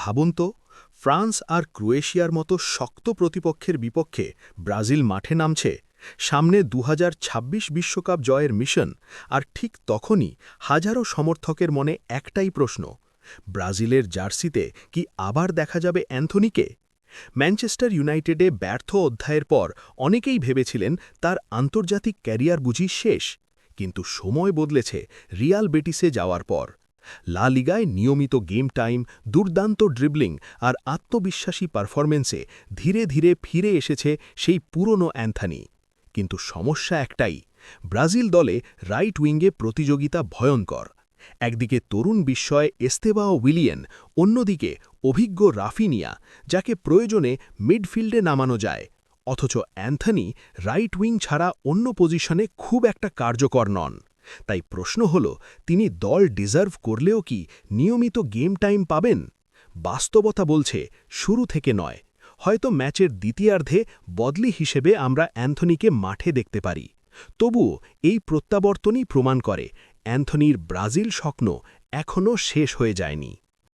ভাবুন তো, ফ্রান্স আর ক্রোয়েশিয়ার মতো শক্ত প্রতিপক্ষের বিপক্ষে ব্রাজিল মাঠে নামছে, সামনে ২০২৬ বিশ্বকাপ জয়ের মিশন, আর ঠিক তখনই হাজারো সমর্থকের মনে একটাই প্রশ্ন, ব্রাজিলের জার্সিতে কি আবার দেখা যাবে অ্যান্থনিকে? ম্যানচেস্টার ইউনাইটেডে ব্যর্থ অধ্যায়ের পর অনেকেই ভেবেছিলেন তার আন্তর্জাতিক ক্যারিয়ার বুঝি শেষ, কিন্তু সময় বদলেছে রিয়াল বেটিসে যাওয়ার পর। লা লিগায় নিয়মিত গেম টাইম, দুর্দান্ত ড্রিবলিং আর আত্মবিশ্বাসী পারফরম্যান্সে ধীরে ধীরে ফিরে এসেছে সেই পুরনো অ্যান্থনি। কিন্তু সমস্যা একটাই, ব্রাজিল দলে রাইট উইঙ্গে প্রতিযোগিতা ভয়ঙ্কর। একদিকে তরুণ বিস্ময় এস্তেবাও উইলিয়ান, অন্যদিকে অভিজ্ঞ রাফিনিয়া, যাকে প্রয়োজনে মিডফিল্ডে নামানো যায়। অথচ অ্যান্থনি রাইট উইং ছাড়া অন্য পজিশনে খুব একটা কার্যকর নন। তাই প্রশ্ন হল, তিনি দল ডিজার্ভ করলেও কি নিয়মিত গেম টাইম পাবেন? বাস্তবতা বলছে শুরু থেকে নয়, হয়তো ম্যাচের দ্বিতীয়ার্ধে বদলি হিসেবে আমরা অ্যান্থনিকে মাঠে দেখতে পারি। তবুও এই প্রত্যাবর্তনই প্রমাণ করে অ্যান্থনির ব্রাজিল স্বপ্ন এখনও শেষ হয়ে যায়নি।